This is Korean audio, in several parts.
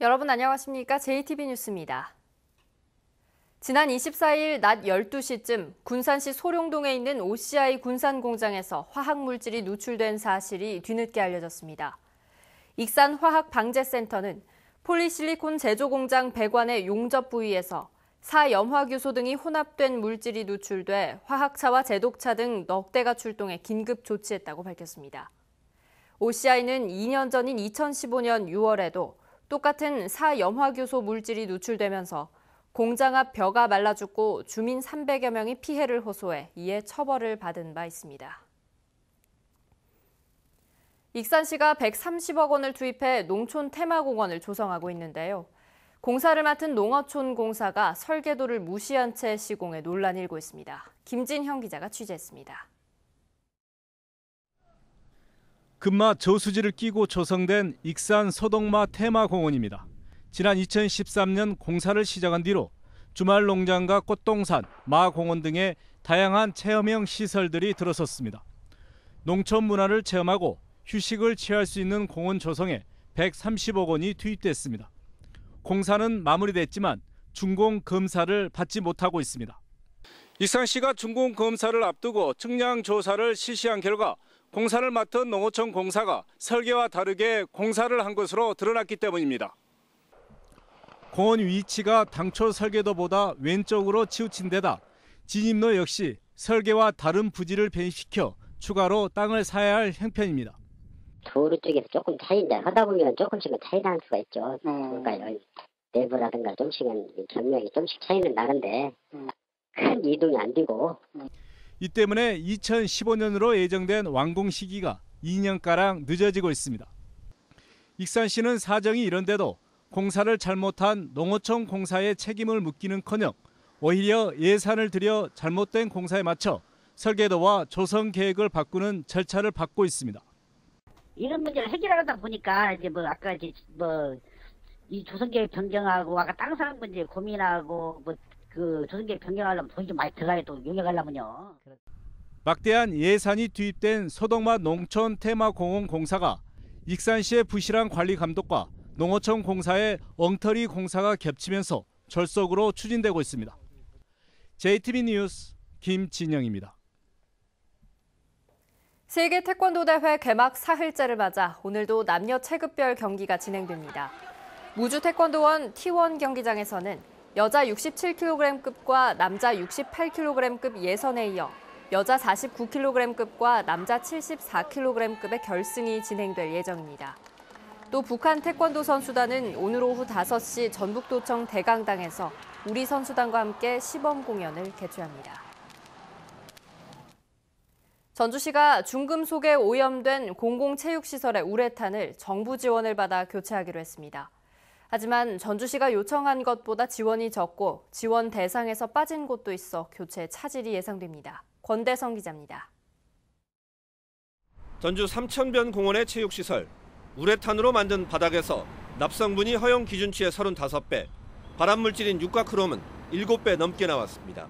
여러분 안녕하십니까? JTB 뉴스입니다. 지난 24일 낮 12시쯤 군산시 소룡동에 있는 OCI 군산공장에서 화학물질이 누출된 사실이 뒤늦게 알려졌습니다. 익산화학방재센터는 폴리실리콘 제조공장 배관의 용접 부위에서 사염화규소 등이 혼합된 물질이 누출돼 화학차와 제독차 등 넉 대가 출동해 긴급 조치했다고 밝혔습니다. OCI는 2년 전인 2015년 6월에도 똑같은 사염화규소 물질이 누출되면서 공장 앞 벼가 말라 죽고 주민 300여 명이 피해를 호소해 이에 처벌을 받은 바 있습니다. 익산시가 130억 원을 투입해 농촌 테마공원을 조성하고 있는데요. 공사를 맡은 농어촌 공사가 설계도를 무시한 채 시공해 논란이 일고 있습니다. 김진형 기자가 취재했습니다. 금마 저수지를 끼고 조성된 익산 소동마 테마공원입니다. 지난 2013년 공사를 시작한 뒤로 주말 농장과 꽃동산, 마공원 등의 다양한 체험형 시설들이 들어섰습니다. 농촌 문화를 체험하고 휴식을 취할 수 있는 공원 조성에 130억 원이 투입됐습니다. 공사는 마무리됐지만 준공 검사를 받지 못하고 있습니다. 익산시가 준공 검사를 앞두고 측량 조사를 실시한 결과 공사를 맡은 농어촌 공사가 설계와 다르게 공사를 한 것으로 드러났기 때문입니다. 공원 위치가 당초 설계도보다 왼쪽으로 치우친 데다 진입로 역시 설계와 다른 부지를 배입시켜 추가로 땅을 사야 할 형편입니다. 도로 쪽에서 조금 차이 하다 보면 조금씩은 차이 나는 수가 있죠. 그러니까 내부라든가 좀씩은 전면이 좀씩 차이는 나는데 큰 이동이 안 되고. 이 때문에 2015년으로 예정된 완공 시기가 2년가량 늦어지고 있습니다. 익산시는 사정이 이런데도 공사를 잘못한 농어촌 공사에 책임을 묻기는커녕 오히려 예산을 들여 잘못된 공사에 맞춰 설계도와 조성 계획을 바꾸는 절차를 밟고 있습니다. 이런 문제를 해결하다 보니까 이제 이 조성계획 변경하고 아까 땅 사는 문제 고민하고 그 조성계획 변경하려면 돈이 좀 많이 들어가야 또 용역하려면요. 막대한 예산이 투입된 소동마 농촌 테마공원 공사가 익산시의 부실한 관리 감독과 농어촌 공사의 엉터리 공사가 겹치면서 졸속으로 추진되고 있습니다. JTB 뉴스 김진영입니다. 세계 태권도 대회 개막 사흘째를 맞아 오늘도 남녀 체급별 경기가 진행됩니다. 무주 태권도원 T1 경기장에서는 여자 67kg급과 남자 68kg급 예선에 이어 여자 49kg급과 남자 74kg급의 결승이 진행될 예정입니다. 또 북한 태권도 선수단은 오늘 오후 5시 전북도청 대강당에서 우리 선수단과 함께 시범 공연을 개최합니다. 전주시가 중금속에 오염된 공공체육시설의 우레탄을 정부 지원을 받아 교체하기로 했습니다. 하지만 전주시가 요청한 것보다 지원이 적고 지원 대상에서 빠진 곳도 있어 교체 차질이 예상됩니다. 권대성 기자입니다. 전주 삼천변 공원의 체육시설, 우레탄으로 만든 바닥에서 납성분이 허용 기준치의 35배, 발암물질인 육가크롬은 7배 넘게 나왔습니다.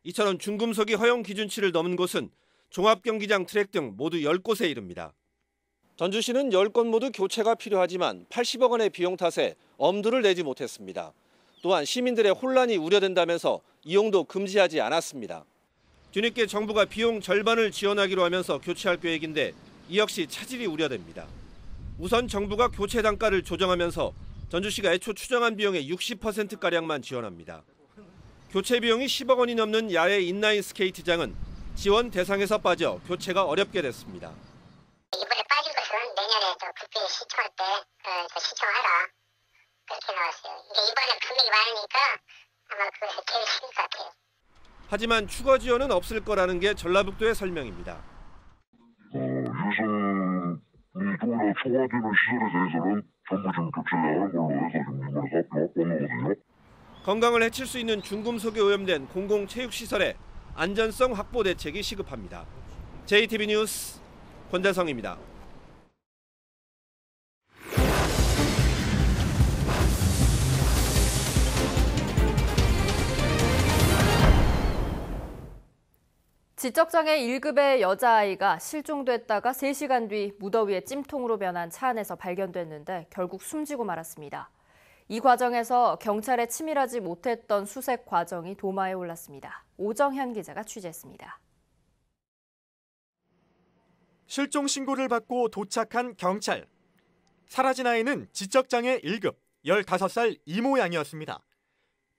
이처럼 중금속이 허용 기준치를 넘은 곳은 종합경기장 트랙 등 모두 10곳에 이릅니다. 전주시는 10곳 모두 교체가 필요하지만 80억 원의 비용 탓에 엄두를 내지 못했습니다. 또한 시민들의 혼란이 우려된다면서 이용도 금지하지 않았습니다. 뒤늦게 정부가 비용 절반을 지원하기로 하면서 교체할 계획인데 이 역시 차질이 우려됩니다. 우선 정부가 교체 단가를 조정하면서 전주시가 애초 추정한 비용의 60%가량만 지원합니다. 교체 비용이 10억 원이 넘는 야외 인라인 스케이트장은 지원 대상에서 빠져 교체가 어렵게 됐습니다. 이번에 빠진 것은 내년에 국회 시청할 때 시청하라 그렇게 나왔어요. 이번에 금액이 많으니까 아마 그것을 계획시킬 것 같아요. 하지만 추가 지원은 없을 거라는 게 전라북도의 설명입니다. 예산이 조금 초과되는 시설에 대해서는 전부 지금 교체하는 걸로 해서 지금 이번에 사업비 확보한 거거든요. 건강을 해칠 수 있는 중금속에 오염된 공공체육시설에 안전성 확보 대책이 시급합니다. JTB 뉴스 권대성입니다. 지적장애 1급의 여자아이가 실종됐다가 3시간 뒤 무더위에 찜통으로 변한 차 안에서 발견됐는데 결국 숨지고 말았습니다. 이 과정에서 경찰에 치밀하지 못했던 수색 과정이 도마에 올랐습니다. 오정현 기자가 취재했습니다. 실종 신고를 받고 도착한 경찰. 사라진 아이는 지적장애 1급 15살 이모 양이었습니다.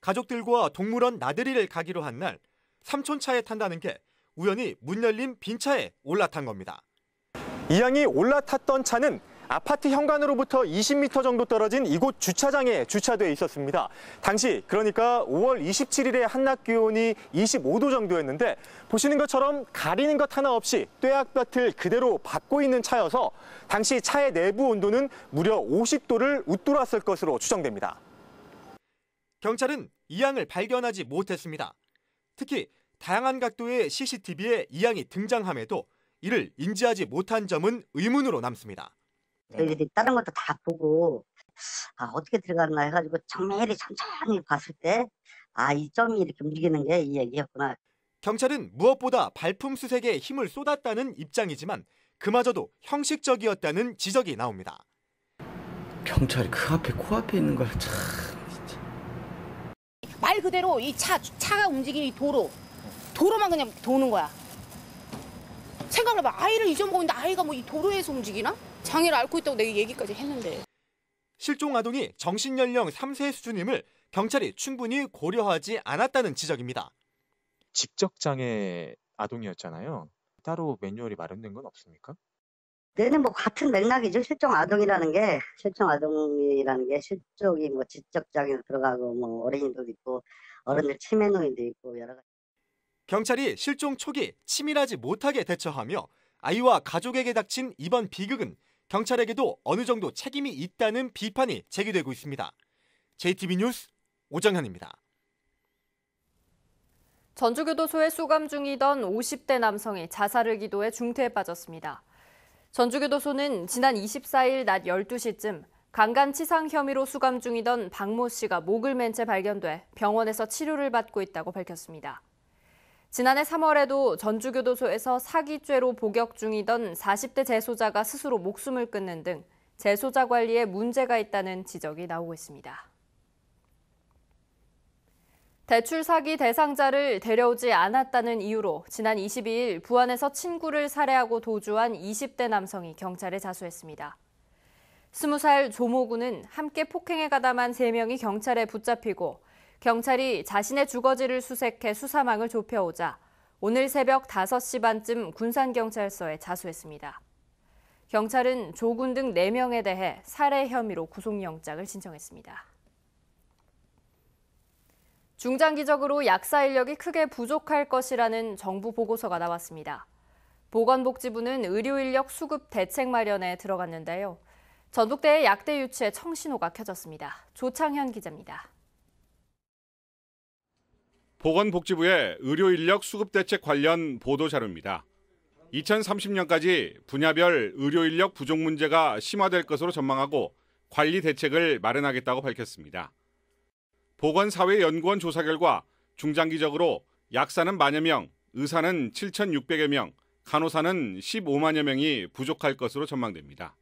가족들과 동물원 나들이를 가기로 한 날 삼촌 차에 탄다는 게 우연히 문 열린 빈 차에 올라탄 겁니다. 이 양이 올라탔던 차는 아파트 현관으로부터 20m 정도 떨어진 이곳 주차장에 주차돼 있었습니다. 당시 그러니까 5월 27일에 한낮 기온이 25도 정도였는데 보시는 것처럼 가리는 것 하나 없이 뙤약볕을 그대로 받고 있는 차여서 당시 차의 내부 온도는 무려 50도를 웃돌았을 것으로 추정됩니다. 경찰은 이 양을 발견하지 못했습니다. 특히 다양한 각도의 CCTV에 이 양이 등장함에도 이를 인지하지 못한 점은 의문으로 남습니다. 저희들이 다른 것도 다 보고 어떻게 들어가나 해가지고 정밀히 천천히 봤을 때 이 점이 이렇게 움직이는 게 이 얘기였구나. 경찰은 무엇보다 발품 수색에 힘을 쏟았다는 입장이지만 그마저도 형식적이었다는 지적이 나옵니다. 경찰이 그 앞에 코앞에 있는 걸 참 진짜. 말 그대로 이 차가 움직이는 이 도로만 그냥 도는 거야. 생각을 해봐. 아이를 잊어먹었는데 아이가 뭐 이 도로에서 움직이나? 장애를 앓고 있다고 내가 얘기까지 했는데. 실종 아동이 정신연령 3세 수준임을 경찰이 충분히 고려하지 않았다는 지적입니다. 지적장애 아동이었잖아요. 따로 매뉴얼이 마련된 건 없습니까? 얘는 뭐 같은 맥락이죠. 실종 아동이라는 게 실종이 뭐 지적장애로 들어가고 뭐 어린이도 있고 어른들 치매 노인도 있고 여러 가지. 경찰이 실종 초기 치밀하지 못하게 대처하며 아이와 가족에게 닥친 이번 비극은 경찰에게도 어느 정도 책임이 있다는 비판이 제기되고 있습니다. JTB 뉴스 오정현입니다. 전주교도소에 수감 중이던 50대 남성이 자살을 기도해 중태에 빠졌습니다. 전주교도소는 지난 24일 낮 12시쯤 강간치상 혐의로 수감 중이던 박모 씨가 목을 맨 채 발견돼 병원에서 치료를 받고 있다고 밝혔습니다. 지난해 3월에도 전주교도소에서 사기죄로 복역 중이던 40대 재소자가 스스로 목숨을 끊는 등 재소자 관리에 문제가 있다는 지적이 나오고 있습니다. 대출 사기 대상자를 데려오지 않았다는 이유로 지난 22일 부안에서 친구를 살해하고 도주한 20대 남성이 경찰에 자수했습니다. 20살 조모군은 함께 폭행에 가담한 3명이 경찰에 붙잡히고 경찰이 자신의 주거지를 수색해 수사망을 좁혀오자 오늘 새벽 5시 반쯤 군산경찰서에 자수했습니다. 경찰은 조군 등 4명에 대해 살해 혐의로 구속영장을 신청했습니다. 중장기적으로 약사 인력이 크게 부족할 것이라는 정부 보고서가 나왔습니다. 보건복지부는 의료 인력 수급 대책 마련에 들어갔는데요. 전북대의 약대 유치에 청신호가 켜졌습니다. 조창현 기자입니다. 보건복지부의 의료인력 수급대책 관련 보도자료입니다. 2030년까지 분야별 의료인력 부족 문제가 심화될 것으로 전망하고 관리 대책을 마련하겠다고 밝혔습니다. 보건사회연구원 조사 결과 중장기적으로 약사는 10,000여 명, 의사는 7,600여 명, 간호사는 15만여 명이 부족할 것으로 전망됩니다.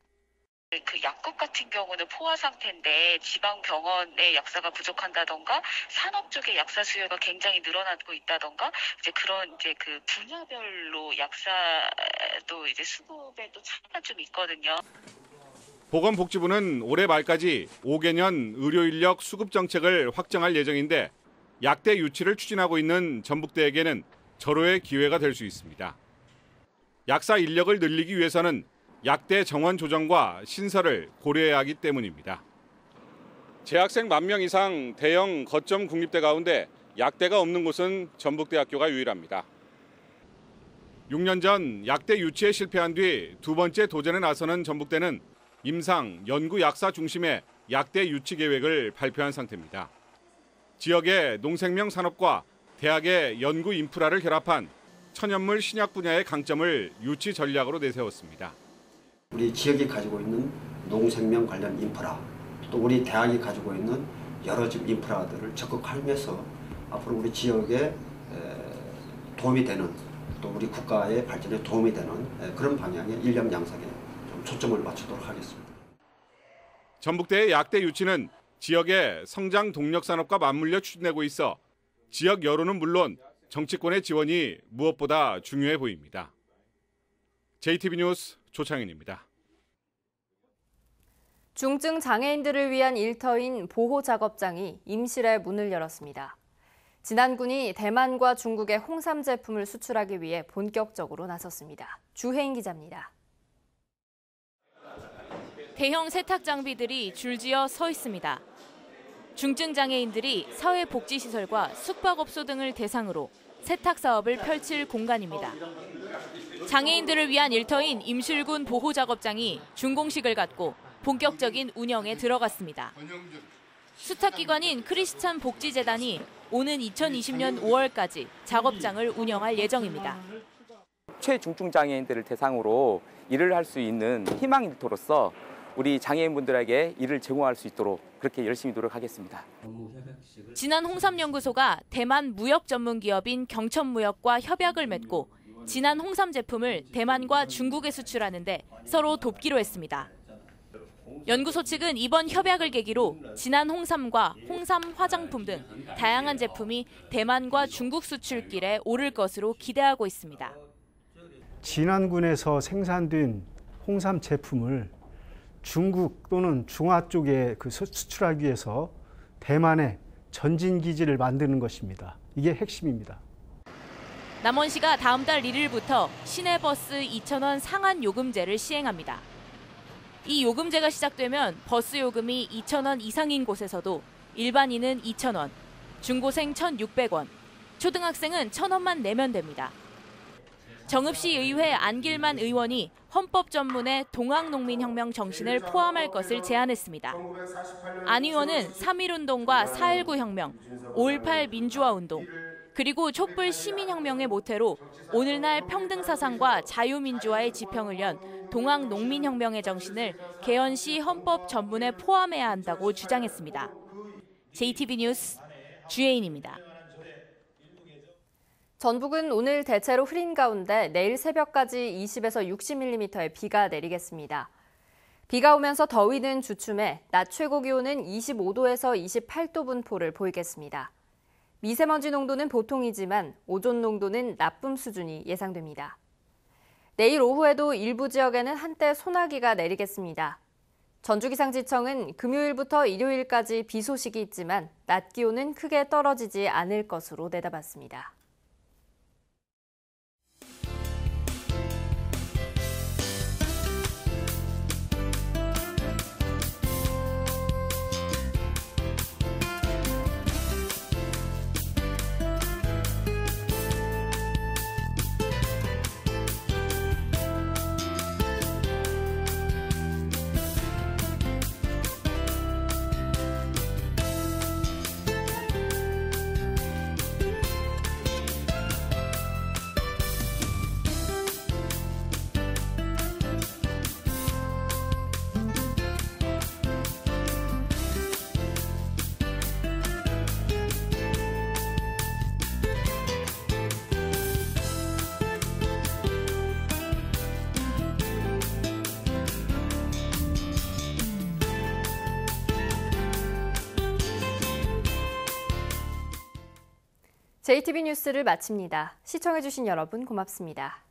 그 약국 같은 경우는 포화 상태인데 지방 병원의 약사가 부족한다던가 산업 쪽의 약사 수요가 굉장히 늘어나고 있다던가 그런 그 분야별로 약사도 수급에 또 차이가 좀 있거든요. 보건복지부는 올해 말까지 5개년 의료인력 수급 정책을 확정할 예정인데 약대 유치를 추진하고 있는 전북대에게는 절호의 기회가 될 수 있습니다. 약사 인력을 늘리기 위해서는 약대 정원 조정과 신설을 고려해야 하기 때문입니다. 재학생 10,000명 이상 대형 거점 국립대 가운데 약대가 없는 곳은 전북대학교가 유일합니다. 6년 전 약대 유치에 실패한 뒤 두 번째 도전에 나서는 전북대는 임상, 연구 약사 중심의 약대 유치 계획을 발표한 상태입니다. 지역의 농생명 산업과 대학의 연구 인프라를 결합한 천연물 신약 분야의 강점을 유치 전략으로 내세웠습니다. 우리 지역이 가지고 있는 농생명 관련 인프라, 또 우리 대학이 가지고 있는 여러 인프라들을 적극하면서 앞으로 우리 지역에 도움이 되는, 또 우리 국가의 발전에 도움이 되는 그런 방향의 인력 양성에 좀 초점을 맞추도록 하겠습니다. 전북대의 약대 유치는 지역의 성장 동력 산업과 맞물려 추진되고 있어 지역 여론은 물론 정치권의 지원이 무엇보다 중요해 보입니다. JTB 뉴스 조창현입니다. 중증 장애인들을 위한 일터인 보호작업장이 임실에 문을 열었습니다. 진안군이 대만과 중국의 홍삼 제품을 수출하기 위해 본격적으로 나섰습니다. 주혜인 기자입니다. 대형 세탁 장비들이 줄지어 서 있습니다. 중증 장애인들이 사회복지시설과 숙박업소 등을 대상으로 세탁 사업을 펼칠 공간입니다. 장애인들을 위한 일터인 임실군 보호작업장이 준공식을 갖고 본격적인 운영에 들어갔습니다. 수탁기관인 크리스찬 복지재단이 오는 2020년 5월까지 작업장을 운영할 예정입니다. 최중증 장애인들을 대상으로 일을 할 수 있는 희망 일터로서 우리 장애인분들에게 일을 제공할 수 있도록 그렇게 열심히 노력하겠습니다. 진안홍삼연구소가 대만 무역 전문 기업인 경천무역과 협약을 맺고 진안 홍삼 제품을 대만과 중국에 수출하는데 서로 돕기로 했습니다. 연구소 측은 이번 협약을 계기로 진안 홍삼과 홍삼 화장품 등 다양한 제품이 대만과 중국 수출길에 오를 것으로 기대하고 있습니다. 진안군에서 생산된 홍삼 제품을 중국 또는 중화 쪽에 수출하기 위해서 대만에 전진 기지를 만드는 것입니다. 이게 핵심입니다. 남원시가 다음 달 1일부터 시내버스 2,000원 상한 요금제를 시행합니다. 이 요금제가 시작되면 버스 요금이 2,000원 이상인 곳에서도 일반인은 2,000원, 중고생 1,600원, 초등학생은 1,000원만 내면 됩니다. 정읍시 의회 안길만 의원이 헌법 전문의 동학농민혁명 정신을 포함할 것을 제안했습니다. 안 의원은 3.1운동과 4.19 혁명, 5.18 민주화운동, 그리고 촛불 시민혁명의 모태로 오늘날 평등사상과 자유민주화의 지평을 연 동학농민혁명의 정신을 개헌시 헌법 전문에 포함해야 한다고 주장했습니다. JTB 뉴스 주혜인입니다. 전북은 오늘 대체로 흐린 가운데 내일 새벽까지 20에서 60mm의 비가 내리겠습니다. 비가 오면서 더위는 주춤해 낮 최고 기온은 25도에서 28도 분포를 보이겠습니다. 미세먼지 농도는 보통이지만 오존 농도는 나쁨 수준이 예상됩니다. 내일 오후에도 일부 지역에는 한때 소나기가 내리겠습니다. 전주기상지청은 금요일부터 일요일까지 비 소식이 있지만 낮 기온은 크게 떨어지지 않을 것으로 내다봤습니다. JTB 뉴스를 마칩니다. 시청해주신 여러분 고맙습니다.